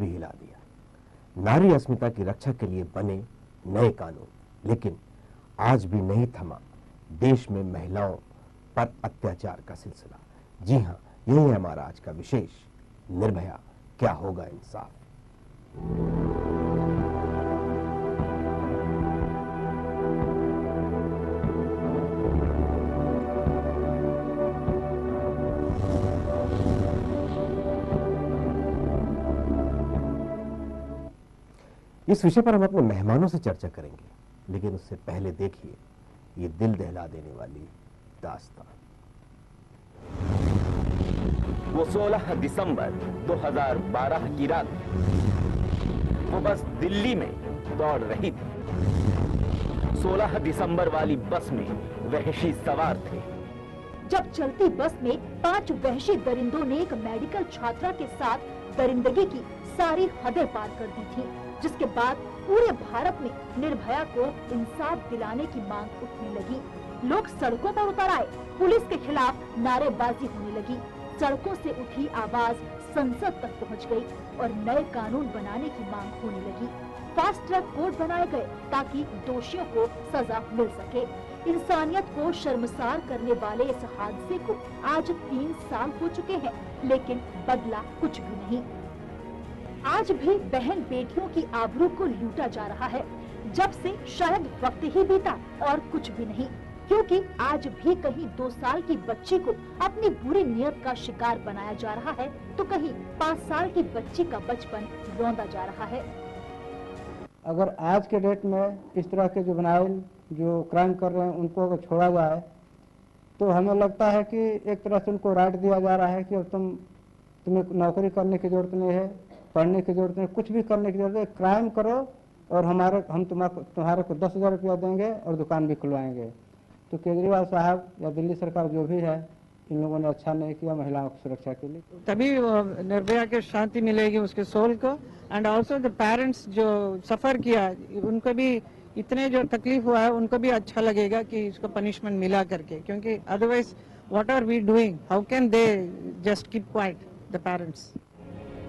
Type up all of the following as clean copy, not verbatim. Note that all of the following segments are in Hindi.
भी हिला दिया। नारी अस्मिता की रक्षा के लिए बने नए कानून, लेकिन आज भी नहीं थमा देश में महिलाओं पर अत्याचार का सिलसिला। जी हां, यही है हमारा आज का विशेष निर्भया, क्या होगा इंसाफ। इस विषय पर हम अपने मेहमानों से चर्चा करेंगे, लेकिन उससे पहले देखिए ये दिल दहला देने वाली दास्तान। वो 16 दिसंबर 2012 की रात, वो बस दिल्ली में दौड़ रही थी। 16 दिसंबर वाली बस में वहशी सवार थे। जब चलती बस में 5 वहशी दरिंदों ने एक मेडिकल छात्रा के साथ दरिंदगी की सारी हदें पार कर दी थी, जिसके बाद पूरे भारत में निर्भया को इंसाफ दिलाने की मांग उठने लगी। लोग सड़कों पर उतर आए, पुलिस के खिलाफ नारेबाजी होने लगी। सड़कों से उठी आवाज संसद तक पहुंच गई और नए कानून बनाने की मांग होने लगी। फास्ट ट्रैक कोर्ट बनाए गए ताकि दोषियों को सजा मिल सके। इंसानियत को शर्मसार करने वाले इस हादसे को आज 3 साल हो चुके हैं, लेकिन बदला कुछ भी नहीं। आज भी बहन बेटियों की आबरू को लूटा जा रहा है। जब से शायद वक्त ही बीता और कुछ भी नहीं, क्योंकि आज भी कहीं 2 साल की बच्ची को अपनी बुरी नियत का शिकार बनाया जा रहा है, तो कहीं 5 साल की बच्ची का बचपन रौंदा जा रहा है। अगर आज के डेट में इस तरह के जुवेनाइल जो क्राइम कर रहे हैं उनको अगर छोड़ा जाए, तो हमें लगता है कि एक तरह से उनको राइट दिया जा रहा है कि अब तुम्हें नौकरी करने की जरूरत नहीं है, पढ़ने की जरूरत नहीं, कुछ भी करने की जरूरत है, क्राइम करो और हम तुम्हारे को 10,000 रुपया देंगे और दुकान भी खुलवाएंगे। तो केजरीवाल साहब या दिल्ली सरकार जो भी है, इन लोगों ने अच्छा नहीं किया महिलाओं की सुरक्षा के लिए। तभी निर्भया के शांति मिलेगी उसके सोल को। एंड ऑल्सो द पेरेंट्स जो सफर किया, उनको भी इतने जो तकलीफ हुआ है उनको भी अच्छा लगेगा कि इसको पनिशमेंट मिला करके, क्योंकि otherwise what are we doing, how can they just keep quiet the parents.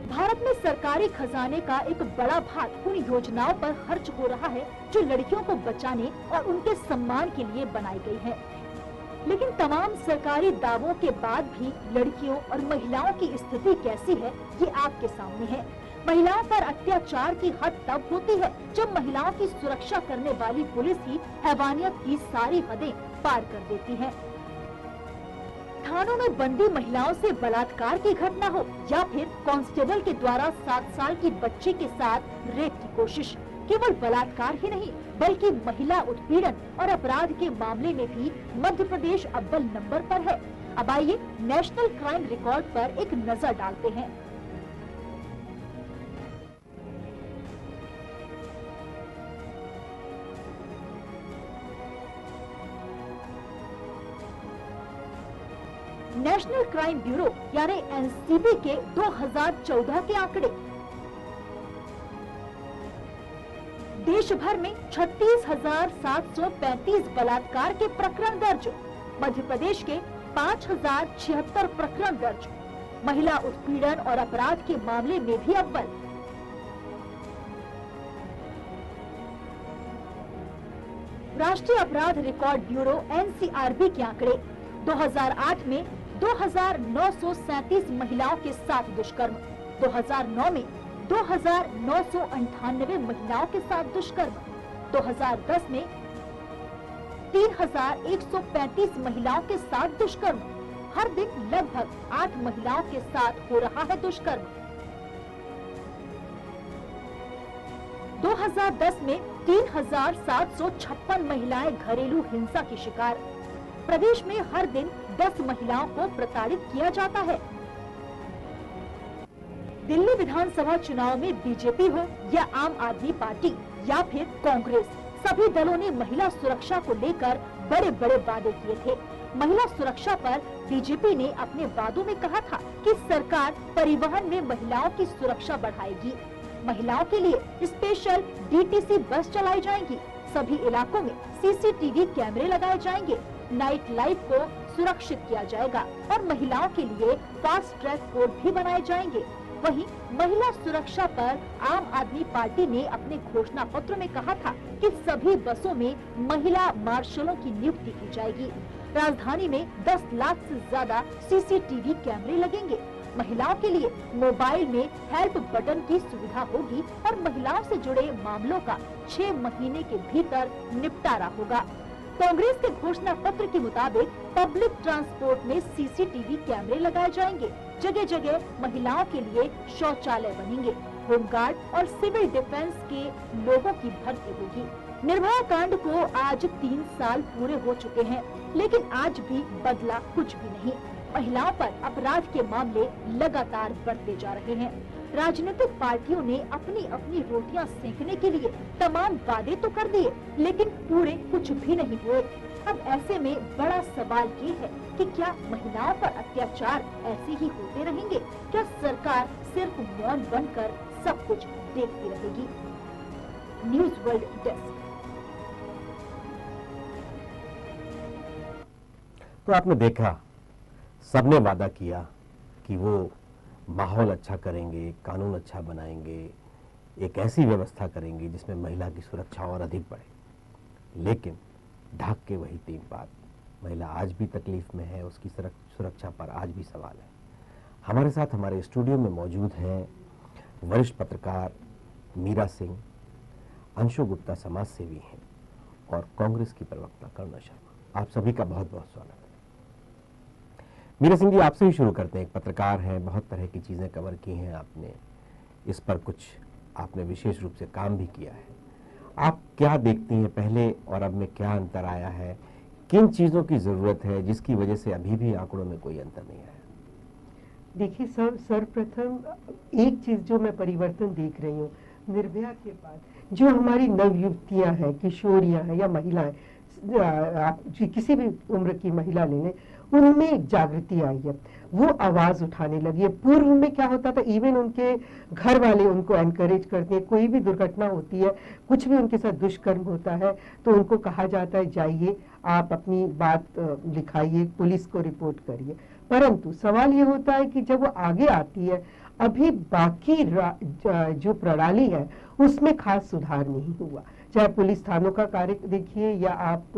Bharat में सरकारी खजाने का एक बड़ा भाग उन योजनाओं पर खर्च हो रहा है जो लड़कियों को बचाने और उनके सम्मान के लिए बनाई गई है। लेकिन तमाम सरकारी दावों के बाद भी लड़कियों और महिलाओं की स्थिति कैसी है, ये आपके सामने है। महिलाओं पर अत्याचार की हद तब होती है जब महिलाओं की सुरक्षा करने वाली पुलिस ही हैवानियत की सारी हदें पार कर देती है। थानों में बंदी महिलाओं से बलात्कार की घटना हो या फिर कांस्टेबल के द्वारा 7 साल की बच्ची के साथ रेप की कोशिश, केवल बलात्कार ही नहीं बल्कि महिला उत्पीड़न और अपराध के मामले में भी मध्य प्रदेश अव्वल नंबर पर है। अब आइए नेशनल क्राइम रिकॉर्ड पर एक नजर डालते हैं। नेशनल क्राइम ब्यूरो यानी एनसीबी के 2014 के आंकड़े, देश भर में 36,735 बलात्कार के प्रकरण दर्ज, मध्य प्रदेश के 5,076 प्रकरण दर्ज। महिला उत्पीड़न और अपराध के मामले में भी अव्वल। राष्ट्रीय अपराध रिकॉर्ड ब्यूरो एनसीआरबी के आंकड़े, 2008 में 2,937 महिलाओं के साथ दुष्कर्म, 2009 में 2,998 महिलाओं के साथ दुष्कर्म, 2010 में 3,135 महिलाओं के साथ दुष्कर्म। हर दिन लगभग 8 महिलाओं के साथ हो रहा है दुष्कर्म। 2010 में 3,756 महिलाएं घरेलू हिंसा की शिकार। प्रदेश में हर दिन 10 महिलाओं को प्रताड़ित किया जाता है। दिल्ली विधानसभा चुनाव में बीजेपी हो या आम आदमी पार्टी या फिर कांग्रेस, सभी दलों ने महिला सुरक्षा को लेकर बड़े बड़े वादे किए थे। महिला सुरक्षा पर बीजेपी ने अपने वादों में कहा था कि सरकार परिवहन में महिलाओं की सुरक्षा बढ़ाएगी, महिलाओं के लिए स्पेशल डीटीसी बस चलाई जाएगी, सभी इलाकों में सीसीटीवी कैमरे लगाए जाएंगे, नाइट लाइफ को सुरक्षित किया जाएगा और महिलाओं के लिए फास्ट ट्रैक कोर्ट भी बनाए जाएंगे। वहीं महिला सुरक्षा पर आम आदमी पार्टी ने अपने घोषणा पत्र में कहा था कि सभी बसों में महिला मार्शलों की नियुक्ति की जाएगी। राजधानी में 10 लाख से ज्यादा सीसीटीवी कैमरे लगेंगे। महिलाओं के लिए मोबाइल में हेल्प बटन की सुविधा होगी और महिलाओं से जुड़े मामलों का 6 महीने के भीतर निपटारा होगा। कांग्रेस के घोषणा पत्र के मुताबिक पब्लिक ट्रांसपोर्ट में सीसीटीवी कैमरे लगाए जाएंगे। जगह जगह महिलाओं के लिए शौचालय बनेंगे। होमगार्ड और सिविल डिफेंस के लोगों की भर्ती होगी। निर्भया कांड को आज 3 साल पूरे हो चुके हैं, लेकिन आज भी बदला कुछ भी नहीं। महिलाओं पर अपराध के मामले लगातार बढ़ते जा रहे हैं। राजनीतिक पार्टियों ने अपनी अपनी रोटियां सेंकने के लिए तमाम वादे तो कर दिए, लेकिन पूरे कुछ भी नहीं हुए। अब ऐसे में बड़ा सवाल ये है कि क्या महिलाओं पर अत्याचार ऐसे ही होते रहेंगे? क्या सरकार सिर्फ मौन बनकर सब कुछ देखती रहेगी? News world desk. तो आपने देखा, सबने वादा किया कि वो माहौल अच्छा करेंगे, कानून अच्छा बनाएंगे, एक ऐसी व्यवस्था करेंगे जिसमें महिला की सुरक्षा और अधिक बढ़े। लेकिन ढाक के वही 3 बात। महिला आज भी तकलीफ में है, उसकी सुरक्षा पर आज भी सवाल है। हमारे साथ हमारे स्टूडियो में मौजूद हैं वरिष्ठ पत्रकार मीरा सिंह, अंशु गुप्ता समाज सेवी हैं और कांग्रेस की प्रवक्ता करुणा शर्मा। आप सभी का बहुत बहुत स्वागत है। मीरा सिंह जी, आपसे ही शुरू करते हैं। एक पत्रकार हैं, बहुत तरह की चीज़ें कवर की हैं आपने, इस पर कुछ आपने विशेष रूप से काम भी किया है। आप क्या देखती हैं, पहले और अब में क्या अंतर आया है? किन चीज़ों की ज़रूरत है जिसकी वजह से अभी भी आंकड़ों में कोई अंतर नहीं आया? देखिए सर्वप्रथम एक चीज़ जो मैं परिवर्तन देख रही हूँ, निर्भया के बाद जो हमारी नवयुवतियाँ हैं, किशोरियाँ हैं या महिलाएं, आप किसी भी उम्र की महिला ले लें, उनमें एक जागृति आई है। वो आवाज उठाने लगी है। पूर्व में क्या होता था, इवन उनके घर वाले उनको एनकरेज करते हैं। कोई भी दुर्घटना होती है, कुछ भी उनके साथ दुष्कर्म होता है, तो उनको कहा जाता है जाइए आप अपनी बात लिखाइए, पुलिस को रिपोर्ट करिए। परंतु सवाल ये होता है कि जब वो आगे आती है, अभी बाकी जो प्रणाली है उसमें खास सुधार नहीं हुआ। चाहे पुलिस थानों का कार्य देखिए या आप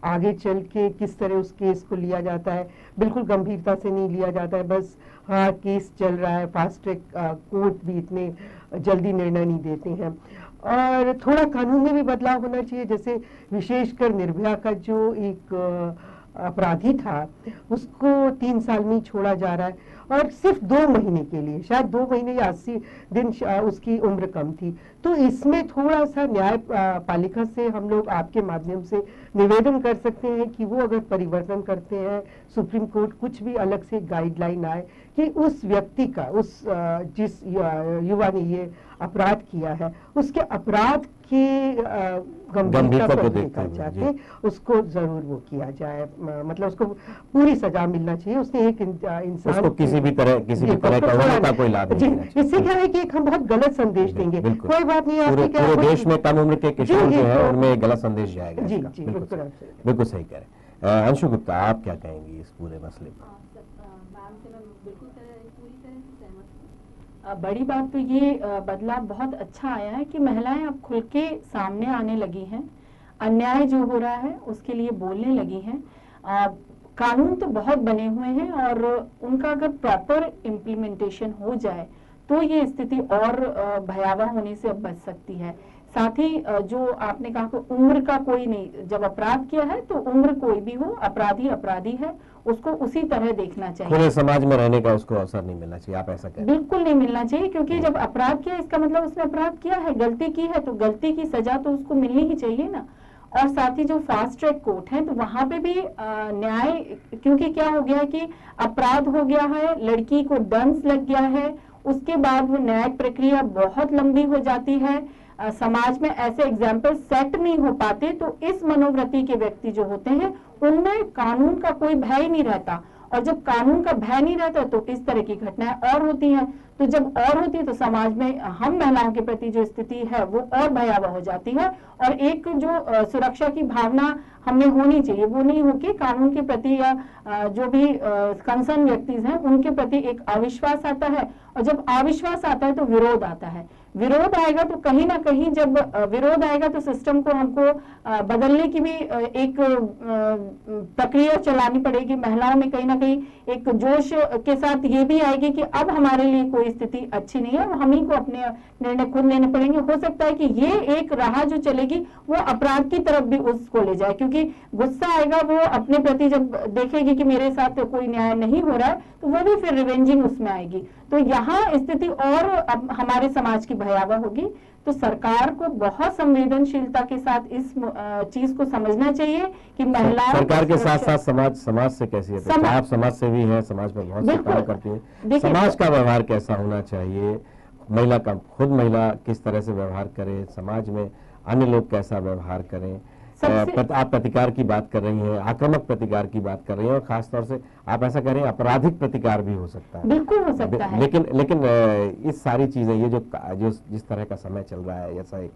आगे चल के किस तरह उस केस को लिया जाता है, बिल्कुल गंभीरता से नहीं लिया जाता है। बस हाँ केस चल रहा है, फास्ट ट्रैक कोर्ट भी इतने जल्दी निर्णय नहीं देते हैं। और थोड़ा कानून में भी बदलाव होना चाहिए। जैसे विशेषकर निर्भया का जो एक अपराधी था, उसको 3 साल में छोड़ा जा रहा है और सिर्फ 2 महीने के लिए, शायद 2 महीने या 80 दिन उसकी उम्र कम थी। तो इसमें थोड़ा सा न्याय पालिका से हम लोग आपके माध्यम से निवेदन कर सकते हैं कि वो अगर परिवर्तन करते हैं, सुप्रीम कोर्ट कुछ भी अलग से गाइडलाइन आए कि उस व्यक्ति का, उस जिस युवा ने ये अपराध किया है, उसके अपराध की गंभीरता को देखा जाए, उसको जरूर वो किया जाए। मतलब उसको पूरी सजा मिलना चाहिए। उसने एक इंसान उसको किसी भी तरह का कोई लाभ नहीं मिलना चाहिए। इससे क्या है कि हम बहुत गलत संदेश देंगे। कोई बात नहीं, पूरे देश में कम उम्र के किशोर जो है उनमें गलत संदेश जाएगा। जी जी, बिल्कुल सही कह रहे हैं। अंशु गुप्ता, आप क्या कहेंगी इस पूरे मसले पर? बड़ी बात तो ये बदलाव बहुत अच्छा आया है कि महिलाएं अब खुल के सामने आने लगी हैं। अन्याय जो हो रहा है उसके लिए बोलने लगी हैं। कानून तो बहुत बने हुए हैं और उनका अगर प्रॉपर इम्प्लीमेंटेशन हो जाए तो ये स्थिति और भयावह होने से अब बच सकती है। साथ ही जो आपने कहा कि उम्र का कोई नहीं, जब अपराध किया है तो उम्र कोई भी हो, अपराधी अपराधी है, उसको उसी तरह देखना चाहिए। पूरे समाज में रहने का उसको अवसर नहीं मिलना चाहिए, आप ऐसा कहें? बिल्कुल नहीं मिलना चाहिए, क्योंकि जब अपराध किया इसका मतलब उसने अपराध किया है, गलती की है, तो गलती की सजा तो उसको मिलनी ही चाहिए ना। और साथ ही जो फास्ट ट्रैक कोर्ट है तो वहां पे भी न्याय, क्योंकि क्या हो गया है कि अपराध हो गया है, लड़की को दंड लग गया है, उसके बाद वो न्यायिक प्रक्रिया बहुत लंबी हो जाती है, समाज में ऐसे एग्जाम्पल सेट नहीं हो पाते। तो इस मनोवृत्ति के व्यक्ति जो होते हैं उनमें कानून का कोई भय नहीं रहता और जब कानून का भय नहीं रहता तो इस तरह की घटनाएं और होती हैं। तो जब और होती है तो समाज में हम महिलाओं के प्रति जो स्थिति है वो और भयावह हो जाती है, और एक जो सुरक्षा की भावना हमें होनी चाहिए वो नहीं होके कानून के प्रति या जो भी कंसर्न व्यक्ति हैं उनके प्रति एक अविश्वास आता है, और जब अविश्वास आता है तो विरोध आता है। विरोध आएगा तो कहीं ना कहीं जब विरोध आएगा तो सिस्टम को हमको बदलने की भी एक प्रक्रिया चलानी पड़ेगी। महिलाओं में कहीं ना कहीं एक जोश के साथ ये भी आएगी कि अब हमारे लिए कोई स्थिति अच्छी नहीं है और हम ही को अपने निर्णय खुद लेने पड़ेंगे। हो सकता है कि ये एक राह जो चलेगी वो अपराध की तरफ भी उसको ले जाए, क्योंकि गुस्सा आएगा, वो अपने प्रति जब देखेगी कि मेरे साथ कोई न्याय नहीं हो रहा है तो वो भी फिर रिवेंजिंग उसमें आएगी। तो यहाँ स्थिति और हमारे समाज की भयावह होगी। तो सरकार को बहुत संवेदनशीलता के साथ इस चीज को समझना चाहिए कि महिलाओं सरकार के साथ साथ समाज से कैसी है? आप समाज से भी हैं, समाज पर बहुत से काम करती हैं। समाज का व्यवहार कैसा होना चाहिए? महिला का खुद महिला किस तरह से व्यवहार करे, समाज में अन्य लोग कैसा व्यवहार करें? आप प्रतिकार की बात कर रही हैं, आक्रामक प्रतिकार की बात कर रही हैं, और खासतौर से आप ऐसा कह रहे हैं आपराधिक प्रतिकार भी हो सकता है। बिल्कुल हो सकता है। लेकिन इस सारी चीजें, ये जो जिस तरह का समय चल रहा है, ऐसा एक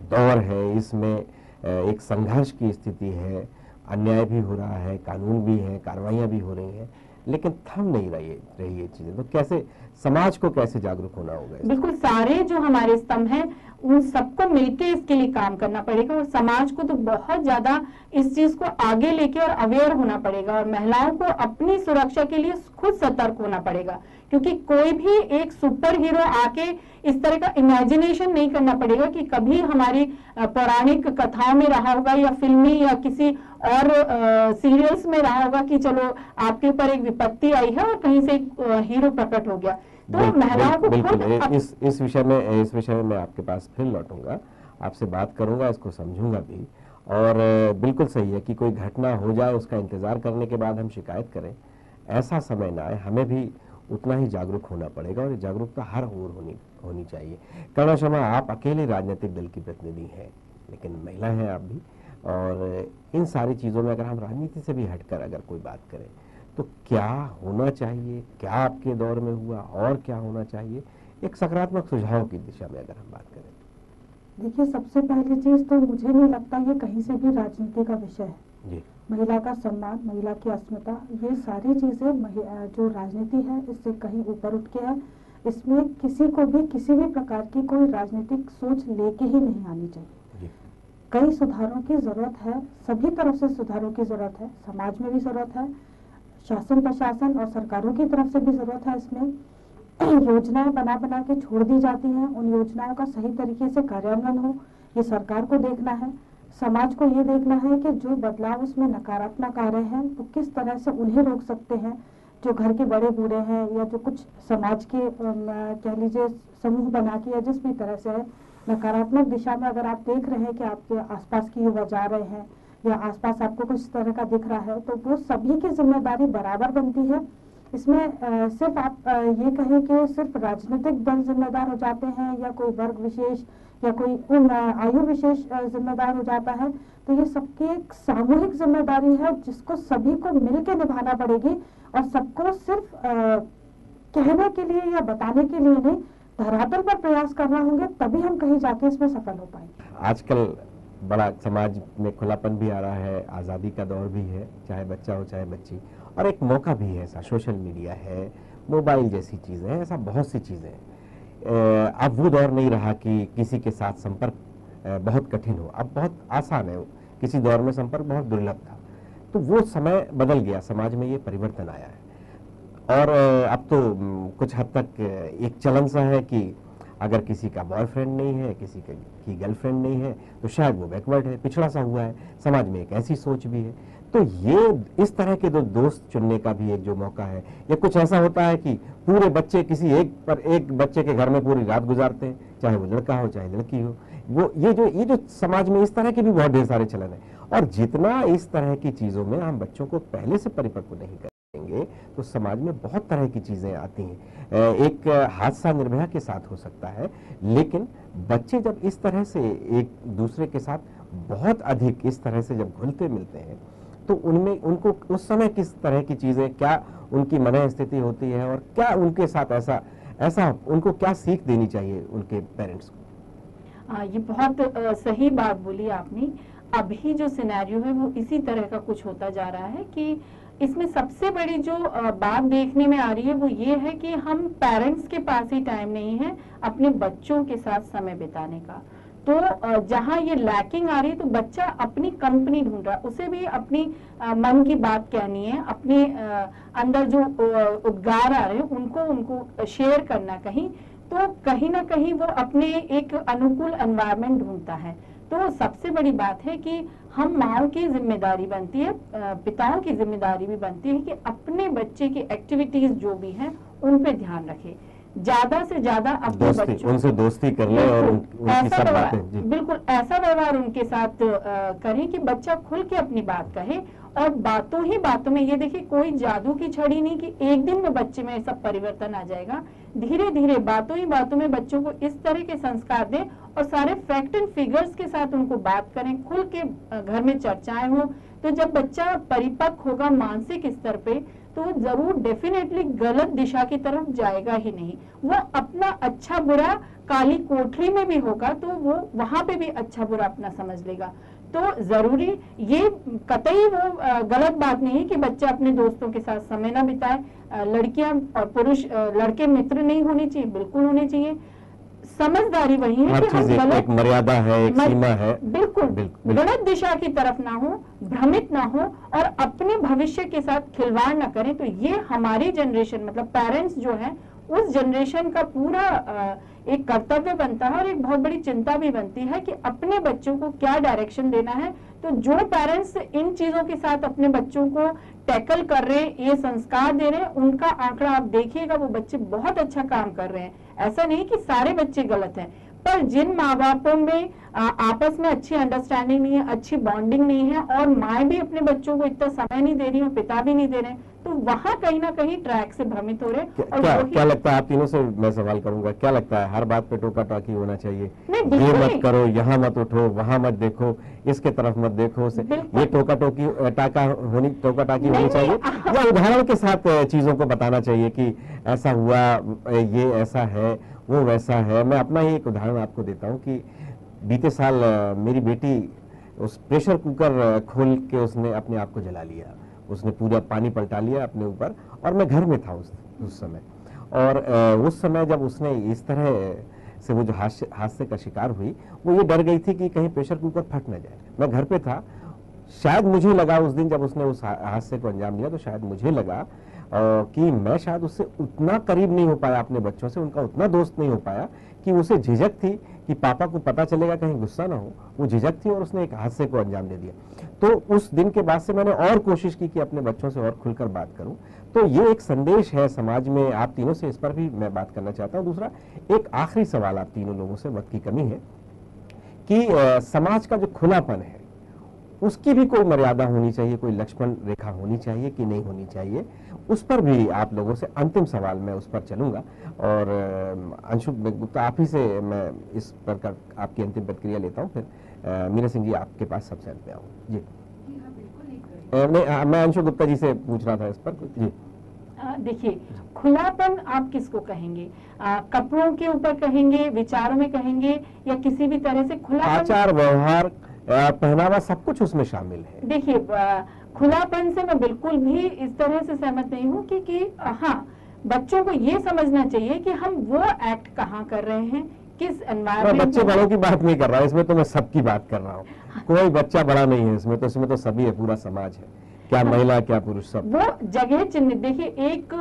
दौर है, इसमें एक संघर्ष की स्थिति है, अन्याय भी हो रहा है, कानून भी है, कार्रवाइयां भी हो रही हैं, लेकिन थम नहीं रही ये चीजें। तो कैसे समाज को कैसे जागरूक होना होगा? बिल्कुल, सारे जो हमारे स्तंभ हैं उन सबको मिलके इसके लिए काम करना पड़ेगा, और समाज को तो बहुत ज्यादा इस चीज को आगे लेके और अवेयर होना पड़ेगा, और महिलाओं को अपनी सुरक्षा के लिए खुद सतर्क होना पड़ेगा। क्योंकि कोई भी एक सुपर हीरो आके इस तरह का इमेजिनेशन नहीं करना पड़ेगा कि कभी हमारी पौराणिक कथाओं में रहा होगा या फिल्मी या किसी और सीरियल्स में रहा होगा कि चलो आपके ऊपर एक विपत्ति आई है और कहीं से एक हीरो प्रकट हो गया। तो महिलाओं को बिल्कुल इस विषय में मैं आपके पास फिर लौटूंगा, आपसे बात करूंगा, इसको समझूंगा भी। और बिल्कुल सही है कि कोई घटना हो जाए उसका इंतजार करने के बाद हम शिकायत करें, ऐसा समय ना आए। हमें भी उतना ही जागरूक होना पड़ेगा, और जागरूकता हर ओर होनी चाहिए। करुणा शर्मा, आप अकेले राजनीतिक दल की प्रतिनिधि हैं, लेकिन महिला हैं आप भी, और इन सारी चीज़ों में अगर हम राजनीति से भी हटकर अगर कोई बात करें तो क्या होना चाहिए, क्या आपके दौर में हुआ और क्या होना चाहिए, एक सकारात्मक सुझाव की दिशा में अगर हम बात करें? देखिए, सबसे पहली चीज तो मुझे नहीं लगता ये कहीं से भी राजनीति का विषय है। जी। महिला का सम्मान, महिला की अस्मिता, ये सारी चीजें जो राजनीति है इससे कहीं ऊपर उठ के है। इसमें किसी को भी किसी भी प्रकार की कोई राजनीतिक सोच लेके ही नहीं आनी चाहिए। कई सुधारों की जरूरत है, सभी तरफ से सुधारों की जरूरत है, समाज में भी जरूरत है, शासन प्रशासन और सरकारों की तरफ से भी जरूरत है। इसमें योजनाएं बना के छोड़ दी जाती हैं, उन योजनाओं का सही तरीके से कार्यान्वयन हो, ये सरकार को देखना है। समाज को ये देखना है कि जो बदलाव उसमें नकारात्मक आ रहे हैं तो किस तरह से उन्हें रोक सकते हैं। जो घर के बड़े बूढ़े हैं या जो कुछ समाज के कह लीजिए समूह बना के या जिस भी तरह से है, नकारात्मक दिशा में अगर आप देख रहे हैं कि आपके आसपास की युवा जा रहे हैं या आसपास आपको कुछ तरह का दिख रहा है, तो वो सभी की जिम्मेदारी बराबर बनती है। इसमें सिर्फ आप ये कहें कि सिर्फ राजनीतिक दल जिम्मेदार हो जाते हैं या कोई वर्ग विशेष या कोई आयु विशेष जिम्मेदार हो जाता है, तो ये सबकी एक सामूहिक जिम्मेदारी है जिसको सभी को मिलकर निभाना पड़ेगी, और सबको सिर्फ कहने के लिए या बताने के लिए नहीं, धरातल पर प्रयास करना होंगे, तभी हम कहीं जाके इसमें सफल हो पाएंगे। आजकल बड़ा समाज में खुलापन भी आ रहा है, आज़ादी का दौर भी है, चाहे बच्चा हो चाहे बच्ची, और एक मौका भी है ऐसा, सोशल मीडिया है, मोबाइल जैसी चीज़ें हैं, ऐसा बहुत सी चीज़ें हैं। अब वो दौर नहीं रहा कि किसी के साथ संपर्क बहुत कठिन हो, अब बहुत आसान है। किसी दौर में संपर्क बहुत दुर्लभ था, तो वो समय बदल गया, समाज में ये परिवर्तन आया है। और अब तो कुछ हद तक एक चलन सा है कि अगर किसी का बॉयफ्रेंड नहीं है, किसी की गर्लफ्रेंड नहीं है, तो शायद वो बैकवर्ड है, पिछड़ा सा हुआ है। समाज में एक ऐसी सोच भी है। तो ये इस तरह के दोस्त चुनने का भी एक जो मौका है, या कुछ ऐसा होता है कि पूरे बच्चे किसी एक बच्चे के घर में पूरी रात गुजारते हैं, चाहे वो लड़का हो चाहे लड़की हो। वो ये जो समाज में इस तरह के भी बहुत ढेर सारे चलन है। और जितना इस तरह की चीजों में हम बच्चों को पहले से परिपक्व नहीं करेंगे तो समाज में बहुत तरह की चीजें आती हैं। एक हादसा निर्भया के साथ हो सकता है, लेकिन बच्चे जब इस तरह से एक दूसरे के साथ बहुत अधिक इस तरह से जब घुलते मिलते हैं तो उनमें उनको उस समय किस तरह की चीजें, क्या उनकी मन स्थिति होती है और क्या उनके साथ ऐसा उनको क्या सीख देनी चाहिए उनके पेरेंट्स को? ये बहुत सही बात बोली आपने। अभी जो सिनेरियो है वो इसी तरह का कुछ होता जा रहा है कि इसमें सबसे बड़ी जो बात देखने में आ रही है वो ये है कि हम पेरेंट्स के पास ही टाइम नहीं है अपने बच्चों के साथ समय बिताने का। तो जहाँ ये लैकिंग आ रही है तो बच्चा अपनी कंपनी ढूंढ रहा है, उसे भी अपनी मन की बात कहनी है, अपने अंदर जो उद्गार आ रहे हैं उनको शेयर करना कहीं, तो कहीं ना कहीं वो अपने एक अनुकूल एनवायरनमेंट ढूंढता है। तो सबसे बड़ी बात है कि हम माओ की जिम्मेदारी बनती है, पिताओं की जिम्मेदारी भी बनती है कि अपने बच्चे की एक्टिविटीज जो भी हैं उन पे ध्यान रखें, ज्यादा से ज्यादा अपने बच्चों उनसे दोस्ती कर ले और उनकी सब बातें, बिल्कुल ऐसा व्यवहार उनके साथ करें कि बच्चा खुल के अपनी बात कहे। और बातों ही बातों में, ये देखिए कोई जादू की छड़ी नहीं कि एक दिन में बच्चे में सब परिवर्तन आ जाएगा। धीरे धीरे बातों ही बातों में बच्चों को इस तरह के संस्कार दें और सारे फैक्ट एंड फिगर्स के साथ उनको बात करें, खुल के घर में चर्चाएं हो। तो जब बच्चा परिपक्व होगा मानसिक स्तर पे तो जरूर डेफिनेटली गलत दिशा की तरफ जाएगा ही नहीं। वो अपना अच्छा बुरा काली कोठरी में भी होगा तो वो वहां पे भी अच्छा बुरा अपना समझ लेगा। तो जरूरी ये कतई वो गलत बात नहीं है कि बच्चा अपने दोस्तों के साथ समय ना बिताए। लड़कियां और पुरुष, लड़के मित्र नहीं होने चाहिए, बिल्कुल होने चाहिए। समझदारी वही है कि हम गलत, एक मर्यादा है, एक सीमा है, बिल्कुल गलत दिशा की तरफ ना हो, भ्रमित ना हो और अपने भविष्य के साथ खिलवाड़ ना करें। तो ये हमारी जनरेशन मतलब पेरेंट्स जो है उस जनरेशन का पूरा एक कर्तव्य बनता है और एक बहुत बड़ी चिंता भी बनती है कि अपने बच्चों को क्या डायरेक्शन देना है। तो जो पेरेंट्स इन चीजों के साथ अपने बच्चों को टैकल कर रहे हैं, ये संस्कार दे रहे हैं, उनका आंकड़ा आप देखिएगा वो बच्चे बहुत अच्छा काम कर रहे हैं। ऐसा नहीं कि सारे बच्चे गलत हैं, पर जिन माँ बापों में आपस में अच्छी अंडरस्टैंडिंग नहीं है, अच्छी बॉन्डिंग नहीं है और माँ भी अपने बच्चों को इतना समय नहीं दे रही है, पिता भी नहीं दे रहे हैं, तो वहाँ कहीं ना कहीं ट्रैक से भ्रमित हो रहे हैं। क्या लगता है, आप तीनों से मैं सवाल करूंगा, क्या लगता है हर बात पे टोका टाकी होना चाहिए? ये मत करो, यहाँ मत उठो, वहाँ मत देखो, इसके तरफ मत देखो, ये टोका टाकी होनी चाहिए या उदाहरण के साथ चीजों को बताना चाहिए कि ऐसा हुआ, ये ऐसा है, वो वैसा है? मैं अपना ही एक उदाहरण आपको देता हूँ कि बीते साल मेरी बेटी उस प्रेशर कुकर खोल के उसने अपने आप को जला लिया, उसने पूरा पानी पलटा लिया अपने ऊपर और मैं घर में था उस समय। और उस समय जब उसने इस तरह से वो जो हादसे का शिकार हुई, वो ये डर गई थी कि कहीं प्रेशर कुकर फट न जाए। मैं घर पे था, शायद मुझे लगा उस दिन जब उसने उस हादसे को अंजाम दिया तो शायद मुझे लगा कि मैं शायद उससे उतना करीब नहीं हो पाया, अपने बच्चों से उनका उतना दोस्त नहीं हो पाया कि उसे झिझक थी कि पापा को पता चलेगा कहीं गुस्सा ना हो, वो झिझक थी और उसने एक हादसे को अंजाम दे दिया। तो उस दिन के बाद से मैंने और कोशिश की कि अपने बच्चों से और खुलकर बात करूं। तो ये एक संदेश है समाज में, आप तीनों से इस पर भी मैं बात करना चाहता हूं। दूसरा एक आखिरी सवाल आप तीनों लोगों से, वक्त की कमी है, कि समाज का जो खुलापन है उसकी भी कोई मर्यादा होनी चाहिए, कोई लक्ष्मण रेखा होनी चाहिए कि नहीं होनी चाहिए, उस पर भी आप लोगों से अंतिम सवाल मैं उस पर चलूंगा। और अंशु गुप्ता, आप ही से मैं इस पर आपकी अंतिम प्रतिक्रिया लेता हूं, फिर मीरा सिंह जी आपके पास सबसे अंत में आऊँ। जी मैं अंशु गुप्ता जी से पूछ रहा था इस पर। जी देखिए, खुलापन आप किसको कहेंगे? कपड़ों के ऊपर कहेंगे, विचारों में कहेंगे, या किसी भी तरह से खुलापन? आचार व्यवहार, पहनावा, सब कुछ उसमें शामिल है। देखिए, खुलापन से मैं बिल्कुल भी इस तरह से सहमत नहीं हूँ कि हाँ, बच्चों को ये समझना चाहिए कि हम वो एक्ट कहाँ कर रहे हैं, किस एनवायरनमेंट। बच्चे बड़ों की बात नहीं कर रहा, इसमें तो मैं सबकी बात कर रहा हूँ। कोई बच्चा बड़ा नहीं है इसमें तो सभी है, पूरा समाज है, क्या महिला क्या पुरुष, सब। वो जगह चिन्हित, देखिए एक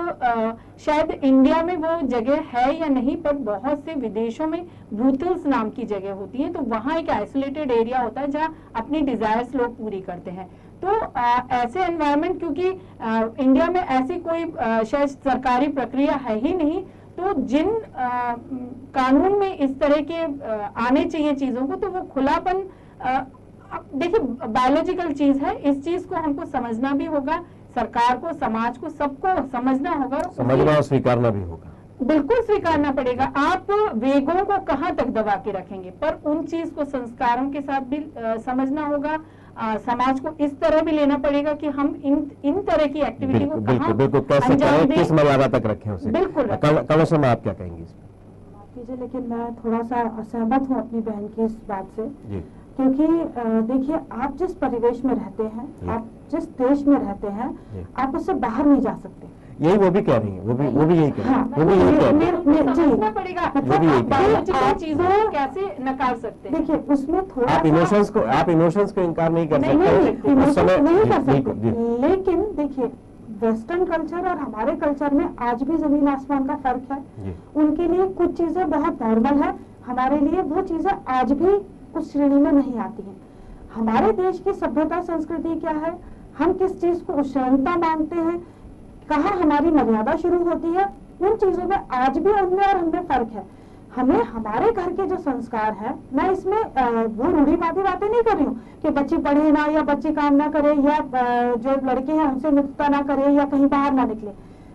शायद इंडिया में वो जगह है या नहीं, पर बहुत से विदेशों में ब्रूथल्स नाम की जगह होती है, तो वहाँ एक आइसोलेटेड एरिया होता है जहाँ अपनी डिजायर्स लोग पूरी करते हैं। तो ऐसे एनवायरनमेंट, क्योंकि इंडिया में ऐसी कोई शायद सरकारी प्रक्रिया है ही नहीं, तो जिन कानून में इस तरह के आने चाहिए चीजों को, तो वो खुलापन, देखिए बायोलॉजिकल चीज है, इस चीज को हमको समझना भी होगा, सरकार को, समाज को, सबको समझना होगा, समझना और स्वीकारना भी होगा। बिल्कुल स्वीकारना पड़ेगा। आप वेगों को कहाँ तक दबा के रखेंगे, पर उन चीज को संस्कारों के साथ भी समझना होगा, समाज को इस तरह भी लेना पड़ेगा कि हम इन तरह की एक्टिविटी को बिल्कुल बिल्कुल कैसे करें, किस मर्यादा तक रखें उसे। बिल्कुल। कमल शर्मा, आप क्या कहेंगे इसमें? कीजिए, लेकिन मैं थोड़ा सा असहमत हूँ अपनी बहन की इस बात से, जी। क्योंकि देखिए, आप जिस परिवेश में रहते हैं, आप जिस देश में रहते हैं, आप उससे बाहर नहीं जा सकते। यही वो भी कह रही है, वो भी यही कह रही है, वो भी यही कह रही है। समझना पड़ेगा बायोलॉजिकल चीजों को कैसे नकार सकते हैं। देखिए, उसमें थोड़ा आप इमोशंस को इनकार नहीं कर सकते नहीं कर सकते, लेकिन देखिए, वेस्टर्न कल्चर और हमारे कल्चर में आज भी जमीन आसमान का फर्क है। उनके लिए कुछ चीजें बहुत नॉर्मल है, हमारे लिए वो चीजें आज भी उस श्रेणी में नहीं आती हैं। हमारे देश की सभ्यता संस्कृति क्या है, हम किस चीज को उच्चता मानते हैं, कहाँ हमारी मर्यादा शुरू होती है, उन चीजों में आज भी उनमें और हमें फर्क है। हमें हमारे घर के जो संस्कार है, मैं इसमें वो रूढ़िवादी बातें नहीं कर रही हूँ कि बच्ची पढ़े ना या बच्ची काम ना करे या जो लड़के हैं उनसे मित्रता ना करे या कहीं बाहर ना निकले,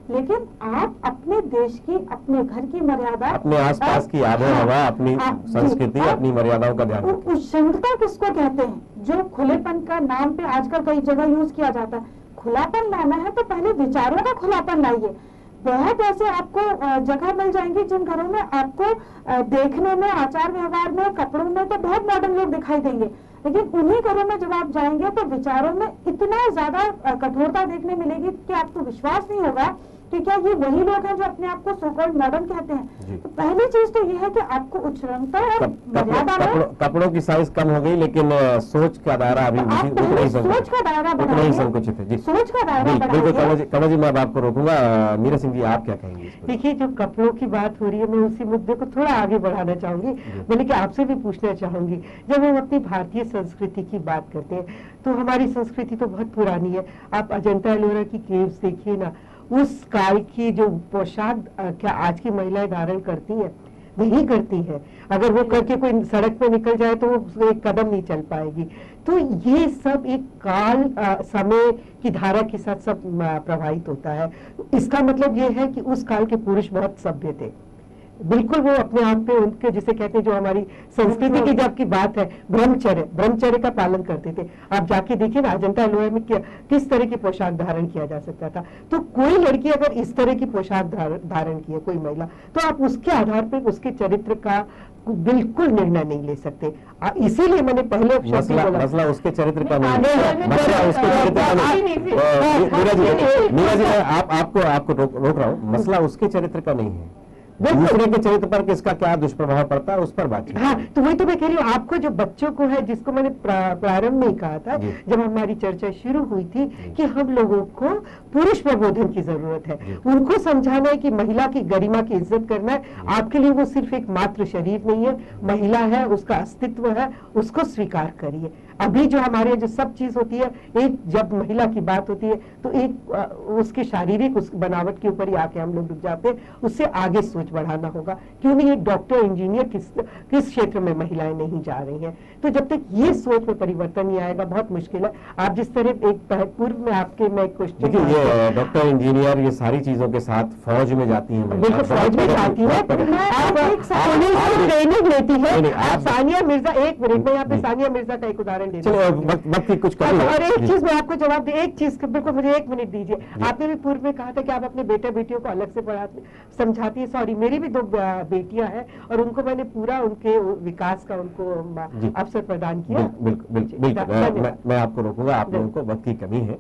लेकिन आप अपने देश की, अपने घर की मर्यादा, अपने आसपास की आबोहवा, अपनी संस्कृति, अपनी मर्यादाओं का ध्यान रखें। उच्चता किसको कहते हैं, जो खुलेपन का नाम पे आजकल कई जगह यूज किया जाता है। खुलापन लाना है तो पहले विचारों का खुलापन लाइए। बहुत ऐसे आपको जगह मिल जाएंगी जिन घरों में आपको देखने में, आचार व्यवहार में, कपड़ों में तो बहुत मॉडर्न लोग दिखाई देंगे, लेकिन उन्हीं घरों में जब आप जाएंगे तो विचारों में इतना ज्यादा कठोरता देखने मिलेगी कि आपको विश्वास नहीं होगा कि क्या ये वही लोग हैं जो अपने आप को सो कॉल्ड मॉडर्न कहते हैं। तो पहली चीज तो ये है कि आपको उच्चता और मर्यादा में कपड़ों की साइज कम हो गई, लेकिन सोच का दायरा अभी उतना ही सोच का दायरा संकुचित है। जी, सोच का दायरा बिल्कुल। कमल जी, मैं अब आपको रोकूंगा। मीरा सिंह जी, आप क्या कहेंगे? देखिए, जो कपड़ों की बात हो रही है, मैं उसी मुद्दे को थोड़ा आगे बढ़ाना चाहूंगी। मैंने कि आपसे भी पूछना चाहूंगी, जब हम अपनी भारतीय संस्कृति की बात करते हैं तो हमारी संस्कृति तो बहुत पुरानी है। आप अजंता एलोरा की केव्स देखिए ना, उस काल की जो पोशाक क्या आज की महिलाएं धारण करती हैं, नहीं करती है। अगर वो करके कोई सड़क पे निकल जाए तो वो एक कदम नहीं चल पाएगी। तो ये सब एक काल समय की धारा के साथ सब प्रभावित होता है। इसका मतलब ये है कि उस काल के पुरुष बहुत सभ्य थे, बिल्कुल वो अपने आप पे उनके जिसे कहते हैं, जो हमारी संस्कृति की जब की बात है, ब्रह्मचर्य का पालन करते थे। आप जाके देखिए ना, अजंता एलोरा में किस तरह की पोशाक धारण किया जा सकता था। तो कोई लड़की अगर इस तरह की पोशाक धारण की है, कोई महिला, तो आप उसके आधार पर उसके चरित्र का बिल्कुल निर्णय नहीं ले सकते। इसीलिए मैंने पहले मसला उसके चरित्र का नहीं, मसला उसके चरित्र का नहीं। मीरा जी, आपको रोक रहा हूँ। मसला उसके चरित्र का नहीं है, दूसरे के चरित्र पर किसका क्या दुष्प्रभाव पड़ता है उस पर बात। हाँ, तो वही तो मैं कह रही हूँ आपको, जो बच्चों को है, जिसको मैंने प्रारंभ में कहा था जब हमारी चर्चा शुरू हुई थी कि हम लोगों को पुरुष प्रबोधन की जरूरत है। उनको समझाना है कि महिला की गरिमा की इज्जत करना है। आपके लिए वो सिर्फ एक मात्र शरीर नहीं है, महिला है, उसका अस्तित्व है, उसको स्वीकार करिए। अभी जो हमारे जो सब चीज होती है, एक जब महिला की बात होती है तो एक उसके शारीरिक उस बनावट के ऊपर ही आके हम लोग रुक जाते हैं। उससे आगे सोच बढ़ाना होगा। क्यों नहीं, एक डॉक्टर, इंजीनियर किस क्षेत्र में महिलाएं नहीं जा रही हैं। तो जब तक ये सोच में परिवर्तन नहीं आएगा, बहुत मुश्किल है। आप जिस तरह एक पूर्व में आपके मैं क्वेश्चन, ये डॉक्टर, इंजीनियर, ये सारी चीजों के साथ फौज में जाती है, बिल्कुल फौज में जाती है, ट्रेनिंग लेती है। आप सानिया मिर्जा, एक मिनट में यहाँ पे सानिया मिर्जा का एक उदाहरण कुछ और एक चीज मैं आपको जवाब दे, एक चीज बिल्कुल मुझे एक मिनट दीजिए। आपने भी पूर्व में कहा था कि आप अपने बेटे बेटियों को अलग से पढ़ाते समझाती है। सॉरी, मेरी भी 2 बेटियां हैं और उनको मैंने पूरा उनके विकास का उनको अवसर प्रदान किया। बिल्कुल, मैं आपको रोकूंगा, आप लोगों को वक्त की कमी है।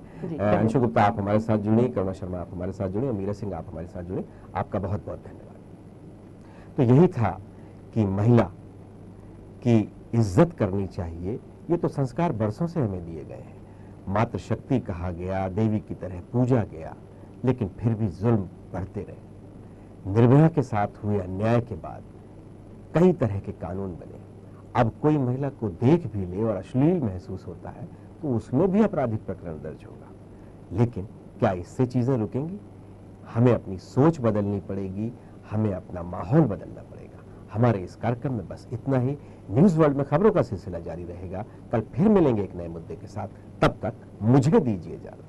अंशु गुप्ता आप हमारे साथ जुड़ी, करुणा शर्मा आप हमारे साथ जुड़ी और मीरा सिंह आप हमारे साथ जुड़ी। आपका बहुत बहुत धन्यवाद। तो यही था कि महिला की इज्जत करनी चाहिए। ये तो संस्कार बरसों से हमें दिए गए हैं। मातृ शक्ति कहा गया, देवी की तरह पूजा गया, लेकिन फिर भी जुल्म बढ़ते रहे। निर्भया के साथ हुए अन्याय के बाद कई तरह के कानून बने। अब कोई महिला को देख भी ले और अश्लील महसूस होता है तो उसमें भी आपराधिक प्रकरण दर्ज होगा। लेकिन क्या इससे चीजें रुकेंगी? हमें अपनी सोच बदलनी पड़ेगी, हमें अपना माहौल बदलना पड़ेगा। हमारे इस कार्यक्रम में बस इतना ही। न्यूज वर्ल्ड में खबरों का सिलसिला जारी रहेगा। कल फिर मिलेंगे एक नए मुद्दे के साथ। तब तक मुझे दीजिए इजाजत।